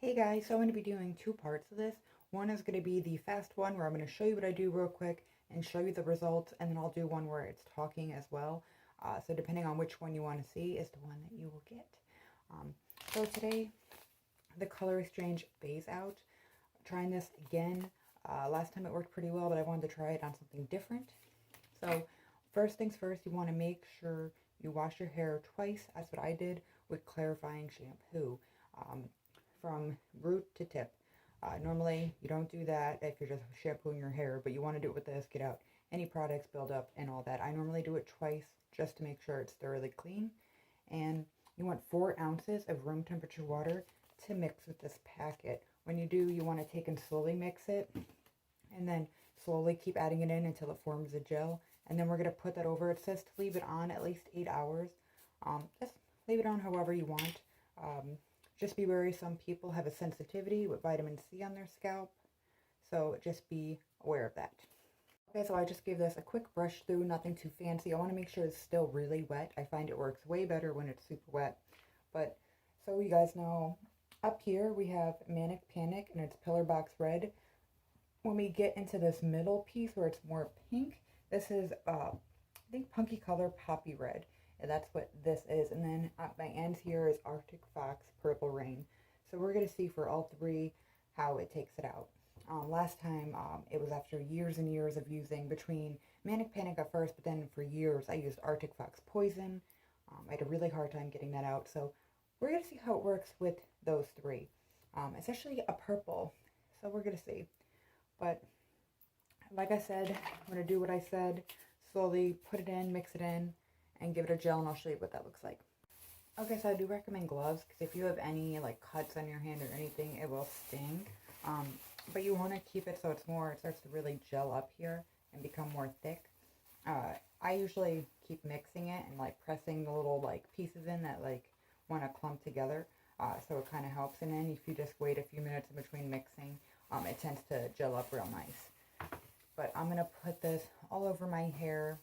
Hey guys, so I'm going to be doing two parts of this. One is going to be the fast one where I'm going to show you what I do real quick and show you the results, and then I'll do one where it's talking as well. So depending on which one you want to see is the one that you will get. So today, the color exchange phase out. Trying this again. Last time it worked pretty well, but I wanted to try it on something different. So first things first, you want to make sure you wash your hair twice. That's what I did with clarifying shampoo. From root to tip. Normally, you don't do that if you're just shampooing your hair, but you want to do it with this, get out any products, build up, and all that. I normally do it twice just to make sure it's thoroughly clean. And you want 4 ounces of room temperature water to mix with this packet. When you do, you want to take and slowly mix it, and then slowly keep adding it in until it forms a gel. And then we're going to put that over. It says to leave it on at least 8 hours. Just leave it on however you want. Just be wary, some people have a sensitivity with vitamin C on their scalp, so just be aware of that. Okay, so I just gave this a quick brush through, nothing too fancy. I want to make sure it's still really wet. I find it works way better when it's super wet. But, so you guys know, up here we have Manic, Panic, and it's Pillar Box Red. When we get into this middle piece where it's more pink, this is, I think, Punky Color Poppy Red. And that's what this is. And then at my ends here is Arctic Fox Purple Rain. So we're going to see for all three how it takes it out. Last time it was after years and years of using between Manic Panic at first, but then for years I used Arctic Fox Poison. I had a really hard time getting that out. So we're going to see how it works with those three. It's actually a purple. So we're going to see. But like I said, I'm going to do what I said. Slowly put it in, mix it in, and give it a gel, and I'll show you what that looks like. Okay, so I do recommend gloves, because if you have any like cuts on your hand or anything, it will sting. But you want to keep it so it starts to really gel up here and become more thick. I usually keep mixing it and like pressing the little like pieces in that like want to clump together, so it kind of helps. And then if you just wait a few minutes in between mixing, it tends to gel up real nice. But I'm going to put this all over my hair.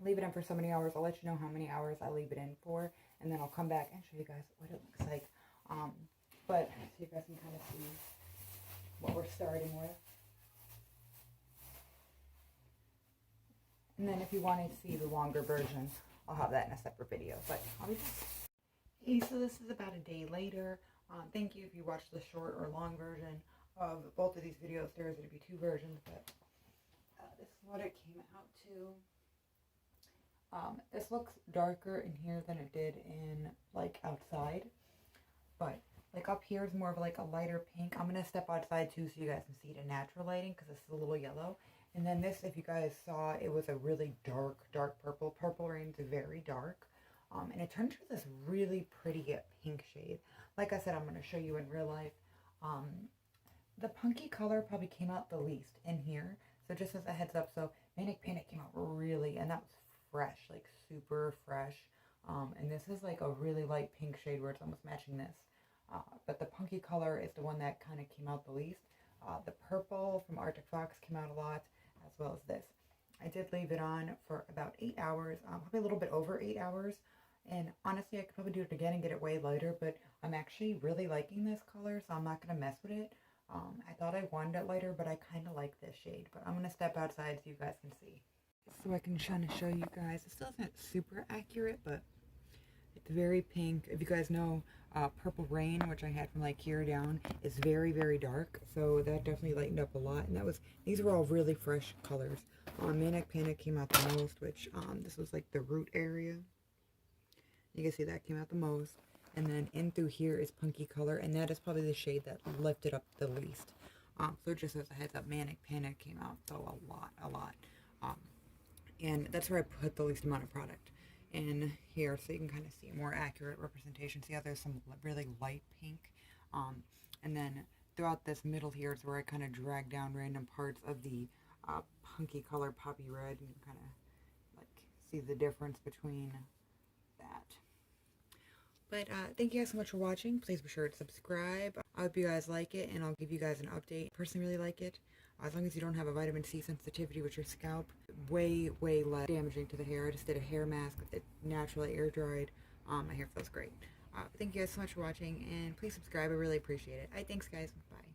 Leave it in for so many hours. I'll let you know how many hours I leave it in for, and then I'll come back and show you guys what it looks like. But so you guys can kind of see what we're starting with. And then if you want to see the longer version, I'll have that in a separate video. But I'll be back. Hey, so this is about a day later. Thank you if you watched the short or long version of both of these videos. There's going to be 2 versions, but this is what it came out to. This looks darker in here than it did in like outside, but like up here is more of like a lighter pink. I'm gonna step outside too so you guys can see it in natural lighting, because this is a little yellow. And then this, if you guys saw, it was a really dark purple. Purple Rain's very dark, and it turned to this really pretty pink shade. Like I said, I'm gonna show you in real life. The Punky color probably came out the least in here, so just as a heads up. So Manic Panic came out really, and that was fresh, like super fresh. And this is like a really light pink shade where it's almost matching this. But the Punky color is the one that kind of came out the least. The purple from Arctic Fox came out a lot, as well as this. I did leave it on for about 8 hours, probably a little bit over 8 hours. And honestly, I could probably do it again and get it way lighter, but I'm actually really liking this color, so I'm not going to mess with it. I thought I wanted it lighter, but I kind of like this shade. But I'm going to step outside so you guys can see. So I can kind of show you guys. It still isn't super accurate, but it's very pink. If you guys know, Purple Rain, which I had from like here down, is very, very dark. So that definitely lightened up a lot. And these were all really fresh colors. Manic Panic came out the most, which this was like the root area. You can see that came out the most. And then in through here is Punky color, and that is probably the shade that lifted up the least. So just as a heads up, Manic Panic came out so a lot. And that's where I put the least amount of product in here, so you can kind of see a more accurate representation. See how there's some really light pink, and then throughout this middle here is where I kind of drag down random parts of the Punky color Poppy Red, and you kind of like see the difference between that. But thank you guys so much for watching. Please be sure to subscribe. I hope you guys like it, and I'll give you guys an update. I personally really like it. As long as you don't have a vitamin C sensitivity with your scalp, way less damaging to the hair. I just did a hair mask. It naturally air dried. My hair feels great. Thank you guys so much for watching, and please subscribe. I really appreciate it. All right, thanks, guys. Bye.